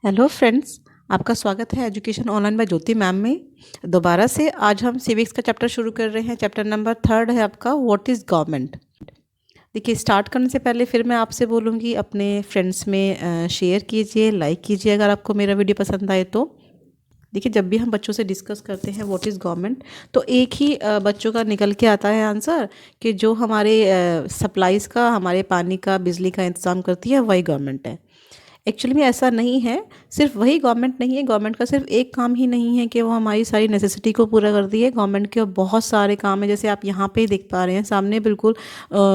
Hello friends, आपका स्वागत है एजुकेशन ऑनलाइन बाय ज्योति मैम में। दोबारा से आज हम सिविक्स का चैप्टर शुरू कर रहे हैं। चैप्टर नंबर 3 है आपका व्हाट इज़ गवर्नमेंट। देखिए, स्टार्ट करने से पहले फिर मैं आपसे बोलूँगी अपने फ्रेंड्स में शेयर कीजिए, लाइक कीजिए अगर आपको मेरा वीडियो पसंद आए तो। देखिए, जब भी हम बच्चों से डिस्कस करते हैं व्हाट इज़ गवर्नमेंट, तो एक ही बच्चों का निकल के आता है आंसर कि जो हमारे सप्लाईज़ का, हमारे पानी का, बिजली का इंतज़ाम करती है वही गवर्नमेंट है। एक्चुअली में ऐसा नहीं है। सिर्फ वही गवर्नमेंट नहीं है। गवर्नमेंट का सिर्फ एक काम ही नहीं है कि वो हमारी सारी नेसेसिटी को पूरा करती है। गवर्नमेंट के बहुत सारे काम है, जैसे आप यहाँ पे ही देख पा रहे हैं सामने बिल्कुल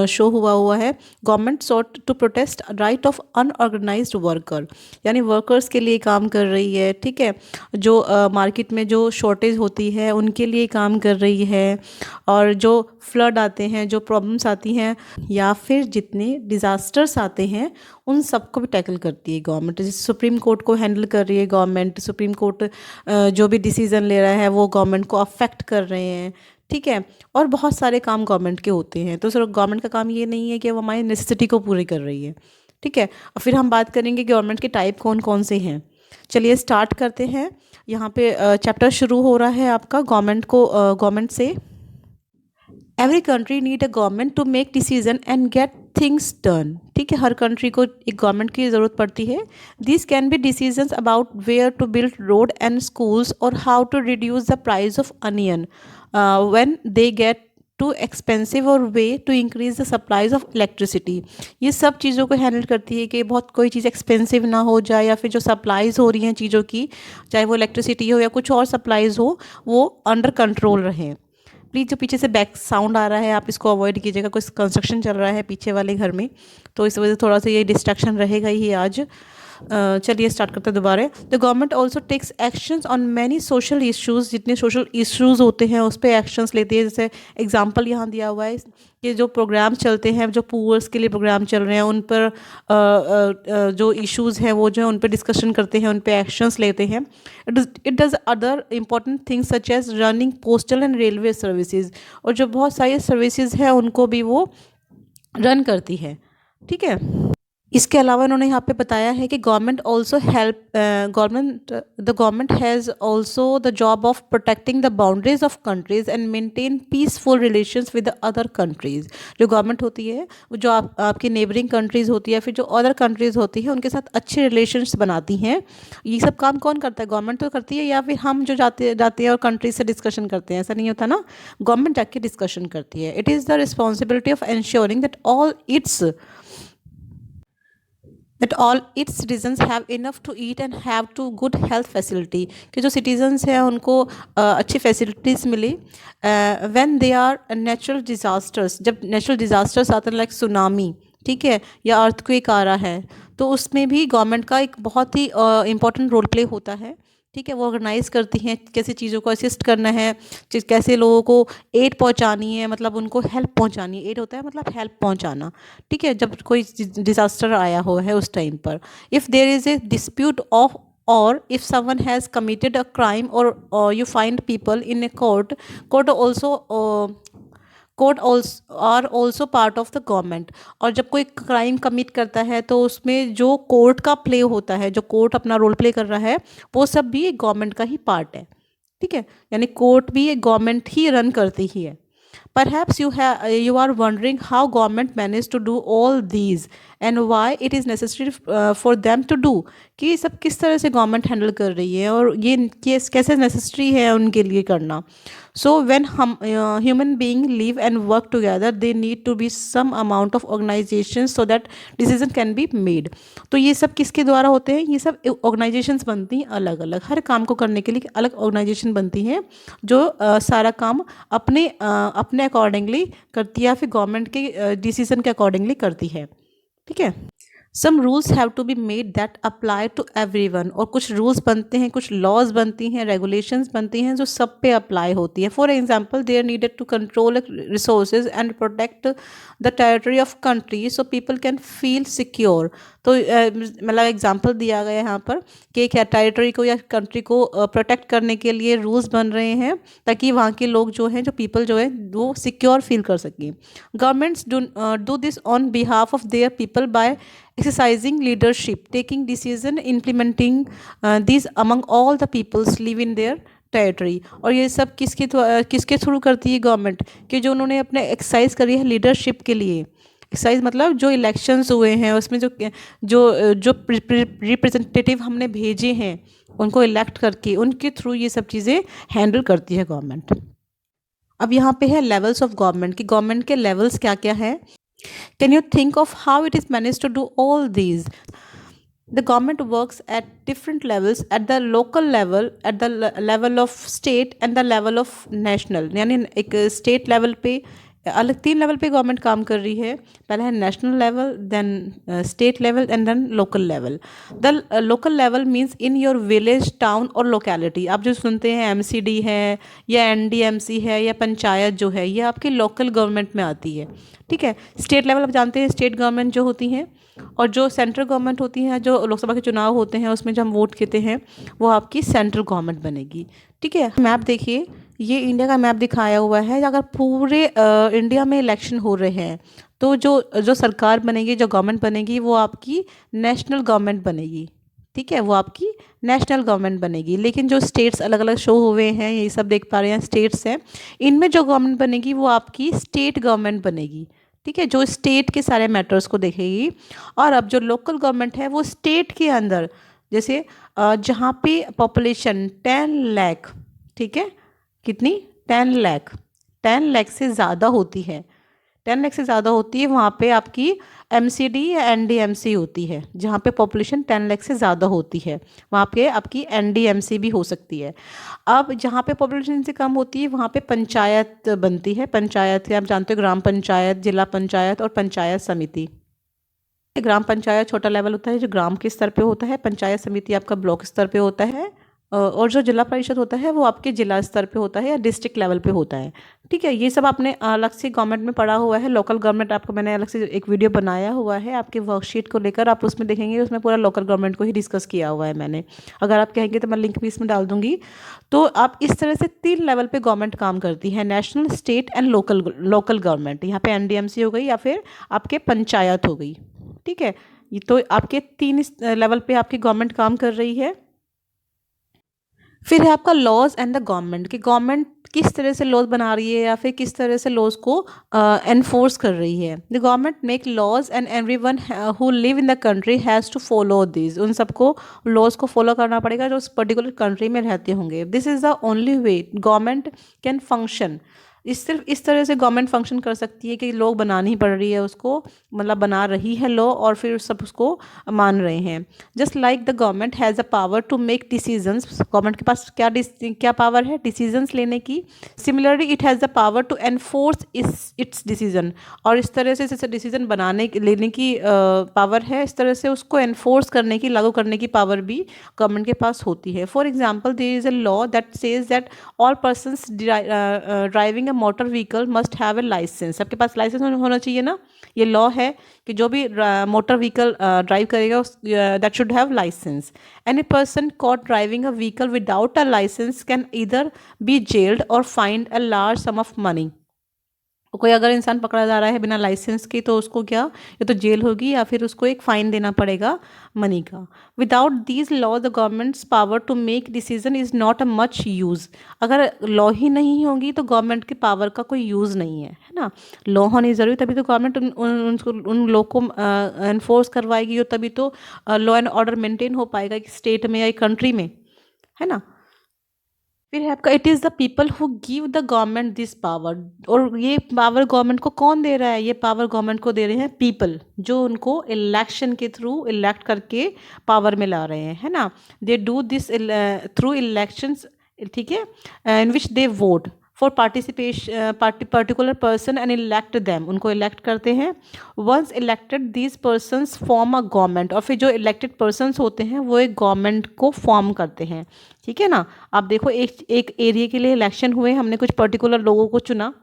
शो हुआ है। Government sought to protest right of unorganised worker, यानी वर्कर्स के लिए काम कर रही है। ठीक है, जो मार्केट में जो शॉर्टेज होती है उनके लिए काम कर रही है। और जो फ्लड आते हैं, जो प्रॉब्लम्स आती हैं, या फिर जितने डिज़ास्टर्स आते हैं उन सबको भी टैकल करती है गवर्नमेंट। जैसे सुप्रीम कोर्ट को हैंडल कर रही है गवर्नमेंट। सुप्रीम कोर्ट जो भी डिसीज़न ले रहा है वो गवर्नमेंट को अफेक्ट कर रहे हैं। ठीक है, और बहुत सारे काम गवर्नमेंट के होते हैं। तो सिर्फ गवर्नमेंट का काम ये नहीं है कि वो हमारी नेसेसिटी को पूरी कर रही है। ठीक है, और फिर हम बात करेंगे गवर्नमेंट के टाइप कौन कौन से हैं। चलिए स्टार्ट करते हैं। यहाँ पे चैप्टर शुरू हो रहा है आपका गवर्नमेंट से। Every country need a government to make decision and get things done. ठीक है, हर कंट्री को एक गवर्नमेंट की ज़रूरत पड़ती है। This can be decisions about where to build road and schools और how to reduce the price of onion when they get too expensive और way to increase the supplies of electricity. ये सब चीज़ों को हैंडल करती है कि बहुत कोई चीज़ एक्सपेंसिव ना हो जाए, या फिर जो सप्लाईज हो रही हैं चीज़ों की, चाहे वो इलेक्ट्रिसिटी हो या कुछ और सप्लाईज हो, वो अंडर कंट्रोल रहें। प्लीज़ जो पीछे से बैक साउंड आ रहा है आप इसको अवॉइड कीजिएगा। कुछ कंस्ट्रक्शन चल रहा है पीछे वाले घर में, तो इस वजह से थोड़ा सा ये डिस्ट्रैक्शन रहेगा ही आज। चलिए स्टार्ट करते हैं दोबारा। The government also takes actions on many social issues. जितने सोशल इश्यूज़ होते हैं उस पर एक्शंस लेती है। जैसे एग्जांपल यहाँ दिया हुआ है कि जो प्रोग्राम चलते हैं, जो पुअर्स के लिए प्रोग्राम चल रहे हैं, उन पर जो इश्यूज़ हैं वो जो है उन पर डिस्कशन करते हैं, उन पर एक्शंस लेते हैं। It does other important things such as running postal and railway services, और जो बहुत सारी सर्विसेज हैं उनको भी वो रन करती है। ठीक है, इसके अलावा इन्होंने यहाँ पे बताया है कि government also help the government has also the job of protecting the boundaries of countries and maintain peaceful relations with the other countries. जो गवर्नमेंट होती है वो जो आपकी नेबरिंग कंट्रीज़ होती है, फिर जो अदर कंट्रीज़ होती है उनके साथ अच्छे रिलेशंस बनाती हैं। ये सब काम कौन करता है? गवर्नमेंट तो करती है, या फिर हम जो जाते हैं और कंट्रीज से डिस्कशन करते हैं? ऐसा नहीं होता ना, गवर्नमेंट जाके डिस्कशन करती है। It is the responsibility of ensuring that all its citizens have enough to eat and have to good health facility, कि जो सिटीजन्स हैं उनको अच्छी फैसिलिटीज़ मिली। When they are natural disasters, जब नेचुरल डिज़ास्टर्स आते हैं लाइक सुनामी, ठीक है, या अर्थक्वेक आ रहा है, तो उसमें भी गवर्नमेंट का एक बहुत ही इम्पॉर्टेंट रोल प्ले होता है। ठीक है, वो ऑर्गेनाइज़ करती हैं कैसे चीज़ों को असिस्ट करना है, कैसे लोगों को एड पहुंचानी है, मतलब उनको हेल्प पहुंचानी है। एड होता है मतलब हेल्प पहुंचाना। ठीक है, जब कोई डिज़ास्टर आया हो है उस टाइम पर, if there is a dispute of or if someone has committed a crime, or you find people in a court are also part of the government। और जब कोई क्राइम कमिट करता है तो उसमें जो कोर्ट का प्ले होता है, जो कोर्ट अपना रोल प्ले कर रहा है, वो सब भी एक गवर्नमेंट का ही पार्ट है। ठीक है, यानी कोर्ट भी एक गवर्नमेंट ही रन करती ही है। Perhaps you are wondering how government managed to do all these and why it is necessary for them to do, कि सब किस तरह से गवर्नमेंट हैंडल कर रही है और ये कैसे नेसेसरी है उनके लिए करना। So when human being live and work together, they need to be some amount of organization so that decision can be made। तो ये सब किसके द्वारा होते हैं? ये सब ऑर्गेनाइजेशंस बनती हैं अलग अलग। हर काम को करने के लिए अलग ऑर्गेनाइजेशन बनती हैं जो सारा काम अपने अकॉर्डिंगली करती है, या फिर गवर्नमेंट के डिसीजन के अकॉर्डिंगली करती है। ठीक है, some rules have to be made that apply to everyone, और कुछ रूल्स बनते हैं, कुछ लॉज बनती हैं, रेगुलेशंस बनती हैं जो सब पे अप्लाई होती है। For example, they are needed to control resources and protect the territory of country so people can feel secure. तो मतलब एग्जांपल दिया गया है यहाँ पर कि क्या टेरिटरी को या कंट्री को प्रोटेक्ट करने के लिए रूल्स बन रहे हैं ताकि वहाँ के लोग जो हैं, जो पीपल जो है, वो सिक्योर फील कर सकें। Governments do this on behalf of their people by exercising leadership, taking decision, implementing these among all the peoples live in their territory. और ये सब किसके थ्रू करती है गवर्नमेंट, कि जो उन्होंने अपने एक्सरसाइज करी है लीडरशिप के लिए। एक्सरसाइज मतलब जो इलेक्शंस हुए हैं उसमें जो जो जो रिप्रेजेंटेटिव हमने भेजे हैं उनको इलेक्ट करके उनके थ्रू ये सब चीज़ें हैंडल करती है गवर्नमेंट। अब यहाँ पे है लेवल्स ऑफ गवर्नमेंट, कि गवर्नमेंट के लेवल्स क्या क्या है। Can you think of how it is manage to do all these. The government works at different levels, at the local level, at the level of state and the level of national। यानी एक state level पे अलग 3 level पे government काम कर रही है। पहला है national level, then state level and then local level. The local level means in your village, town और लोकेलिटी। आप जो सुनते हैं एमसीडी है या एनडीएमसी है या पंचायत जो है, ये आपकी लोकल गवर्नमेंट में आती है, ठीक है। स्टेट लेवल आप जानते हैं स्टेट गवर्नमेंट जो होती हैं, और जो सेंट्रल गवर्नमेंट होती है, जो लोकसभा के चुनाव होते हैं उसमें जो हम वोट देते हैं वो आपकी सेंट्रल गवर्नमेंट बनेगी, ठीक है। मैप देखिए, ये इंडिया का मैप दिखाया हुआ है। अगर पूरे इंडिया में इलेक्शन हो रहे हैं तो जो जो सरकार बनेगी, जो गवर्नमेंट बनेगी वो आपकी नेशनल गवर्नमेंट बनेगी, ठीक है, वो आपकी नेशनल गवर्नमेंट बनेगी। लेकिन जो स्टेट्स अलग अलग शो हुए हैं, ये सब देख पा रहे हैं स्टेट्स हैं, इनमें जो गवर्नमेंट बनेगी वो आपकी स्टेट गवर्नमेंट बनेगी, ठीक है, जो स्टेट के सारे मैटर्स को देखेगी। और अब जो लोकल गवर्नमेंट है वो स्टेट के अंदर, जैसे जहाँ पे पॉपुलेशन 10 लाख, ठीक है, कितनी 10 लाख से ज़्यादा होती है, 10 लाख से ज़्यादा होती है, वहाँ पे आपकी एमसीडी या एनडीएमसी होती है। जहाँ पे पॉपुलेशन 10 लाख से ज़्यादा होती है वहाँ पे आपकी एनडीएमसी भी हो सकती है। अब जहाँ पे पॉपुलेशन से कम होती है वहाँ पे पंचायत बनती है। पंचायत आप जानते हो, ग्राम पंचायत, जिला पंचायत और पंचायत समिति। ग्राम पंचायत छोटा लेवल होता है जो ग्राम के स्तर पे होता है, पंचायत समिति आपका ब्लॉक स्तर पे होता है, और जो जिला परिषद होता है वो आपके जिला स्तर पे होता है या डिस्ट्रिक्ट लेवल पे होता है, ठीक है। ये सब आपने अलग से गवर्नमेंट में पढ़ा हुआ है। लोकल गवर्नमेंट आपको मैंने अलग से एक वीडियो बनाया हुआ है आपके वर्कशीट को लेकर, आप उसमें देखेंगे, उसमें पूरा लोकल गवर्नमेंट को ही डिस्कस किया हुआ है मैंने। अगर आप कहेंगे तो मैं लिंक भी इसमें डाल दूंगी। तो आप इस तरह से 3 लेवल पे गवर्नमेंट काम करती है, national, state and local government. यहाँ पे एनडीएमसी हो गई या फिर आपके पंचायत हो गई, ठीक है। ये तो आपके 3 लेवल पे आपकी गवर्नमेंट काम कर रही है। फिर है आपका लॉज एंड द गवर्नमेंट, कि गवर्नमेंट किस तरह से लॉज बना रही है या फिर किस तरह से लॉज को एनफोर्स कर रही है। The government make laws and everyone who live in the country has to follow this. उन सबको लॉज को फॉलो करना पड़ेगा जो उस पर्टिकुलर कंट्री में रहते होंगे। This is the only way government can function. सिर्फ इस तरह से गवर्नमेंट फंक्शन कर सकती है कि लोग बनानी पड़ रही है उसको, मतलब बना रही है लॉ और फिर सब उसको मान रहे हैं। Just like the government has a power to make decisions. Government के पास क्या पावर है डिसीजंस लेने की। Similarly it has the power to enforce its decision. और इस तरह से जैसे डिसीजन लेने की पावर है, इस तरह से उसको एनफोर्स करने की, लागू करने की पावर भी गवर्नमेंट के पास होती है। For example there is a law that says that all persons driving motor vehicle must have a licence. सबके पास लाइसेंस होना चाहिए ना। ये लॉ है कि जो भी मोटर व्हीकल ड्राइव करेगा that should have licence. Any person caught driving a vehicle without a licence can either be jailed और fined a large sum of money. कोई अगर इंसान पकड़ा जा रहा है बिना लाइसेंस के तो उसको क्या, या तो जेल होगी या फिर उसको एक फ़ाइन देना पड़ेगा मनी का। Without these law the government's power to make decision is not a much use. अगर लॉ ही नहीं होगी तो गवर्नमेंट की पावर का कोई यूज़ नहीं है ना। लॉ होनी ज़रूरी, तभी तो गवर्नमेंट उन लॉ को इन्फोर्स करवाएगी और तभी तो लॉ एंड ऑर्डर मेंटेन हो पाएगा एक स्टेट में या एक कंट्री में, है ना। फिर है आपका it is the people who give the government this power. और ये पावर गवर्नमेंट को कौन दे रहा है, ये पावर गवर्नमेंट को दे रहे हैं पीपल, जो उनको इलेक्शन के थ्रू इलेक्ट करके पावर में ला रहे हैं, है ना। They do this through elections, ठीक है, in which they vote for participation particular person and elect them. उनको इलेक्ट करते हैं। Once elected these persons form a government. और फिर जो इलेक्टेड पर्सनस होते हैं वो एक गवर्नमेंट को फॉर्म करते हैं, ठीक है ना। आप देखो एक एरिया के लिए इलेक्शन हुए, हमने कुछ पर्टिकुलर लोगों को चुना।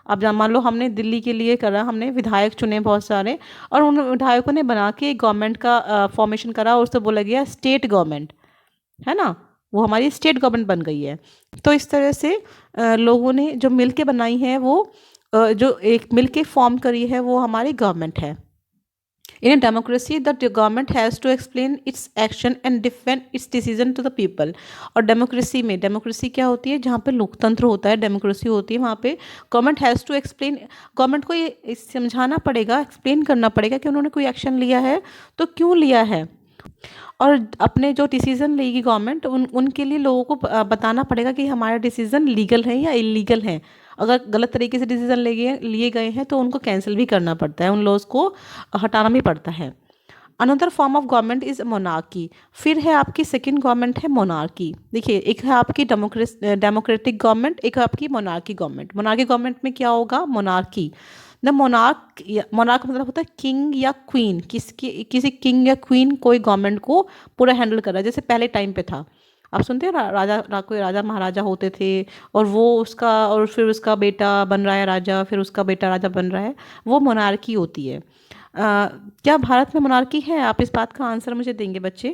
अब मान लो हमने दिल्ली के लिए करा, हमने विधायक चुने बहुत सारे, और उन विधायकों ने बना के एक गवर्नमेंट का फॉर्मेशन करा और उससे बोला गया स्टेट गवर्नमेंट, है ना। वो हमारी स्टेट गवर्नमेंट बन गई है। तो इस तरह से लोगों ने जो मिल के बनाई है वो जो एक मिल के फॉर्म करी है वो हमारी गवर्नमेंट है। In a democracy, the government has to explain its action and defend its decision to the people. और डेमोक्रेसी में, डेमोक्रेसी क्या होती है, जहाँ पे लोकतंत्र होता है, डेमोक्रेसी होती है, वहाँ पे government has to explain, government को ये समझाना पड़ेगा, एक्सप्लेन करना पड़ेगा कि उन्होंने कोई एक्शन लिया है तो क्यों लिया है, और अपने जो डिसीज़न लेगी गवर्नमेंट उनके लिए लोगों को बताना पड़ेगा कि हमारा डिसीज़न लीगल है या इलीगल है। अगर गलत तरीके से डिसीज़न लिए गए हैं तो उनको कैंसिल भी करना पड़ता है, उन लॉज को हटाना भी पड़ता है। Another form of government is monarchy. फिर है आपकी सेकंड गवर्नमेंट है मोनार्की। देखिए, एक है आपकी डेमोक्रेटिक गवर्नमेंट, एक है आपकी मोनार्की गवर्नमेंट। मोनार्की गवर्नमेंट में क्या होगा, मोनार्की, द मोनार्क, मोनार्क मतलब होता है किंग या क्वीन, किसी किंग या क्वीन कोई गवर्नमेंट को पूरा हैंडल कर रहा है। जैसे पहले टाइम पे था, आप सुनते हैं कोई राजा महाराजा होते थे और वो उसका, और फिर उसका बेटा बन रहा है राजा, फिर उसका बेटा राजा बन रहा है, वो मोनार्की होती है। क्या भारत में मोनार्की है? आप इस बात का आंसर मुझे देंगे बच्चे।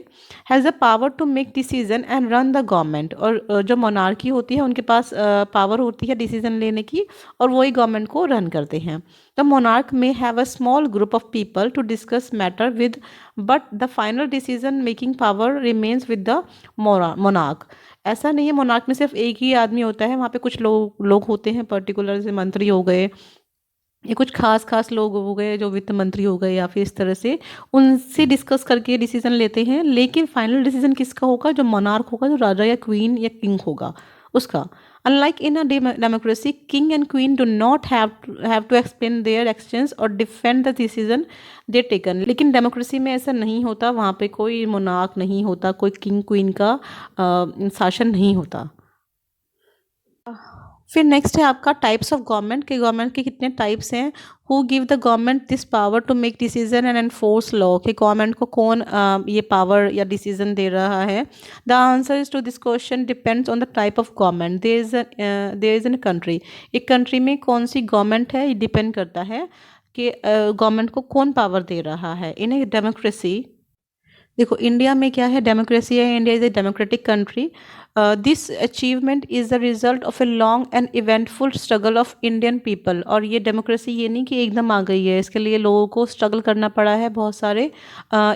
Has the power to make decision and run the government. और जो मोनार्की होती है उनके पास पावर होती है डिसीजन लेने की, और वही गवर्नमेंट को रन करते हैं। The monarch may have a small group of people to discuss matter with, but the final decision making power remains with the monarch. ऐसा नहीं है मोनार्क में सिर्फ एक ही आदमी होता है, वहाँ पे कुछ लोग होते हैं, पर्टिकुलर से मंत्री हो गए, ये कुछ खास लोग हो गए जो वित्त मंत्री हो गए, या फिर इस तरह से उनसे डिस्कस करके डिसीजन लेते हैं, लेकिन फाइनल डिसीजन किसका होगा, जो मोनार्क होगा, जो राजा या क्वीन या किंग होगा उसका। Unlike in a democracy, king and queen do not have to explain their actions और defend the decision they taken. लेकिन डेमोक्रेसी में ऐसा नहीं होता, वहाँ पे कोई मोनार्क नहीं होता, कोई किंग क्वीन का शासन नहीं होता। फिर नेक्स्ट है आपका टाइप्स ऑफ गवर्नमेंट, के गवर्नमेंट के कितने टाइप्स हैं। Who give the government this power to make decision and enforce law, कि गवर्नमेंट को कौन ये पावर या डिसीजन दे रहा है। The answer is to this question depends on the type of government. There is in country, एक country में कौन सी गवर्नमेंट है, ये डिपेंड करता है कि गवर्नमेंट को कौन पावर दे रहा है। इन ए डेमोक्रेसी, देखो इंडिया में क्या है, डेमोक्रेसी है, India is a democratic country. This achievement is the result of a long and eventful struggle of Indian people. और ये डेमोक्रेसी ये नहीं कि एकदम आ गई है, इसके लिए लोगों को स्ट्रगल करना पड़ा है, बहुत सारे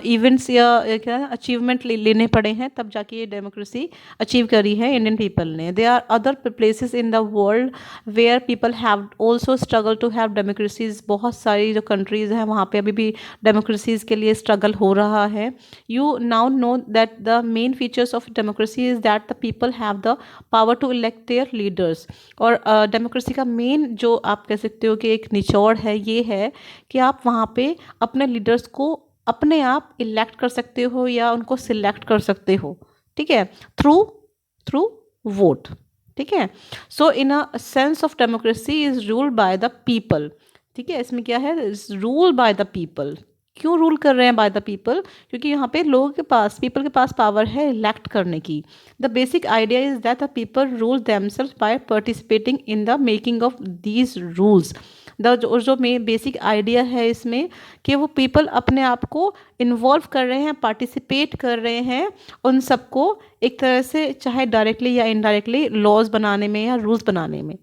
इवेंट्स या क्या अचीवमेंट लेने पड़े हैं, तब जाके ये डेमोक्रेसी अचीव करी है इंडियन पीपल ने। They are other places in the world where people have also struggle to have democracies. बहुत सारी जो कंट्रीज़ हैं वहाँ पे अभी भी डेमोक्रेसीज़ के लिए स्ट्रगल हो रहा है। You now know that the main features of democracy is that the people have the power to elect their leaders। और डेमोक्रेसी का मेन जो आप कह सकते हो कि एक निचोड़ है, ये है कि आप वहाँ पे अपने लीडर्स को अपने आप इलेक्ट कर सकते हो या उनको सिलेक्ट कर सकते हो, ठीक है, थ्रू वोट, ठीक है। So in a sense of democracy is ruled by the people, ठीक है। इसमें क्या है, रूल बाय द पीपल। क्यों रूल कर रहे हैं बाय द पीपल, क्योंकि यहाँ पे लोगों के पास, पीपल के पास पावर है इलेक्ट करने की। The basic idea is that the people rule themselves by participating in the making of these rules. जो बेसिक आइडिया है इसमें कि वो पीपल अपने आप को इन्वॉल्व कर रहे हैं, पार्टिसिपेट कर रहे हैं उन सबको एक तरह से, चाहे डायरेक्टली या इनडायरेक्टली, लॉज बनाने में या रूल्स बनाने में।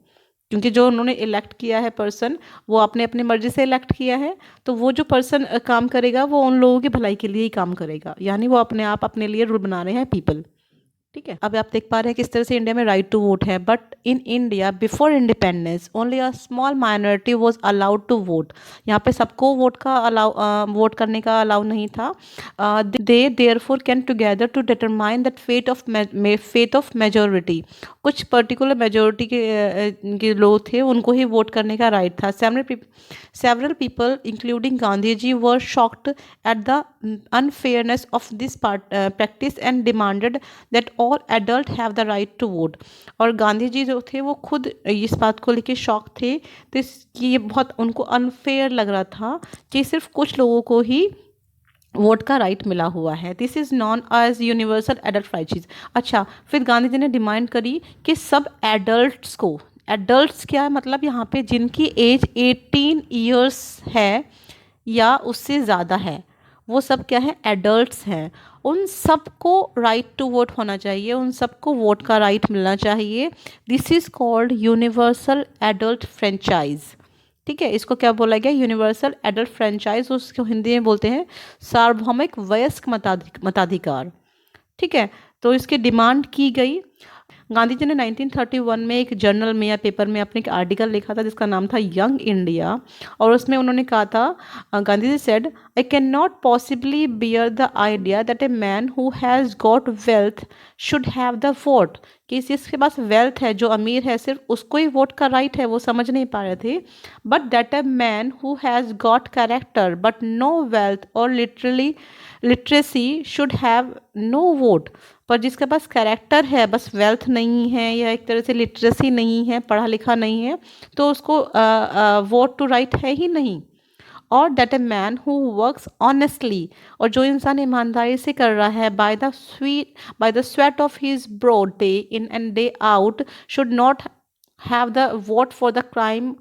क्योंकि जो उन्होंने इलेक्ट किया है पर्सन, वो आपने अपनी मर्जी से इलेक्ट किया है, तो वो जो पर्सन काम करेगा वो उन लोगों की भलाई के लिए ही काम करेगा, यानी वो अपने आप अपने लिए रूल बना रहे हैं पीपल, ठीक है। अब आप देख पा रहे हैं किस तरह से इंडिया में राइट टू वोट है। But in India before independence only a small minority was allowed to vote. यहाँ पे सबको वोट करने का अलाउ नहीं था। They therefore can together to determine that fate of majority. कुछ पर्टिकुलर मेजोरिटी के लोग थे, उनको ही वोट करने का राइट था। Several people including Gandhi ji were shocked at the unfairness of this practice and demanded that all adult have the right to vote. और गांधी जी जो थे वो खुद इस बात को लेके शॉक थे, तो ये बहुत उनको अनफेयर लग रहा था कि सिर्फ कुछ लोगों को ही वोट का राइट मिला हुआ है। This is known as universal adult rights. अच्छा, फिर गांधी जी ने डिमांड करी कि सब एडल्ट्स को, एडल्ट्स क्या है मतलब यहाँ पे जिनकी एज 18 ईयर्स है या उससे ज़्यादा है, वो सब क्या है, एडल्ट्स हैं। उन सबको राइट टू वोट होना चाहिए, उन सबको वोट का राइट मिलना चाहिए। This is called universal adult franchise, ठीक है, इसको क्या बोला गया, यूनिवर्सल एडल्ट फ्रेंचाइज, उसको हिंदी में बोलते हैं सार्वभौमिक वयस्क मताधिकार। ठीक है, तो इसकी डिमांड की गई। गांधी जी ने 1931 में एक जर्नल में या पेपर में अपने एक आर्टिकल लिखा था जिसका नाम था यंग इंडिया, और उसमें उन्होंने कहा था, Gandhi ji said, I can not possibly bear the idea that a man who has got wealth should have the vote, कि जिसके पास वेल्थ है, जो अमीर है, सिर्फ उसको ही वोट का राइट है, वो समझ नहीं पा रहे थे। But that a man who has got character but no wealth और literacy should have no vote, पर जिसके पास कैरेक्टर है बस वेल्थ नहीं है या एक तरह से लिटरेसी नहीं है, पढ़ा लिखा नहीं है, तो उसको वोट टू राइट है ही नहीं। और that a man who works honestly, और जो इंसान ईमानदारी से कर रहा है, by the sweat of his brow day in and day out, should not have the vote for the crime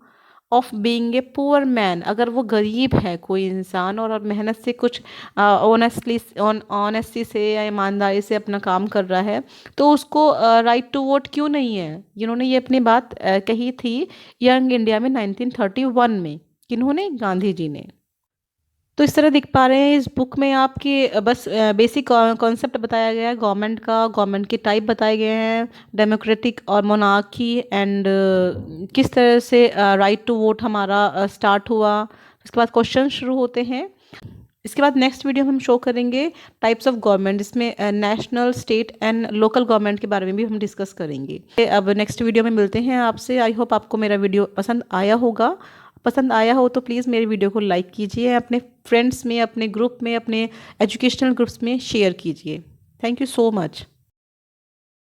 of being a poor man. अगर वो गरीब है कोई इंसान और मेहनत से कुछ ऑनेस्टी से या ईमानदारी से अपना काम कर रहा है, तो उसको राइट टू वोट क्यों नहीं है। इन्होंने ये अपनी बात कही थी यंग इंडिया में 1931 में। किन्होंने, गांधी जी ने। तो इस तरह दिख पा रहे हैं इस बुक में आपके बस बेसिक कॉन्सेप्ट बताया गया है गवर्नमेंट का, गवर्नमेंट के टाइप बताए गए हैं, डेमोक्रेटिक और मोनार्की, एंड किस तरह से राइट टू वोट हमारा स्टार्ट हुआ। उसके बाद क्वेश्चन शुरू होते हैं। इसके बाद नेक्स्ट वीडियो में हम शो करेंगे टाइप्स ऑफ गवर्नमेंट, जिसमें national, state and local government के बारे में भी हम डिस्कस करेंगे। अब नेक्स्ट वीडियो में मिलते हैं आपसे। आई होप आपको मेरा वीडियो पसंद आया होगा। पसंद आया हो तो प्लीज़ मेरी वीडियो को लाइक कीजिए, अपने फ्रेंड्स में, अपने ग्रुप में, अपने एजुकेशनल ग्रुप्स में शेयर कीजिए। Thank you so much.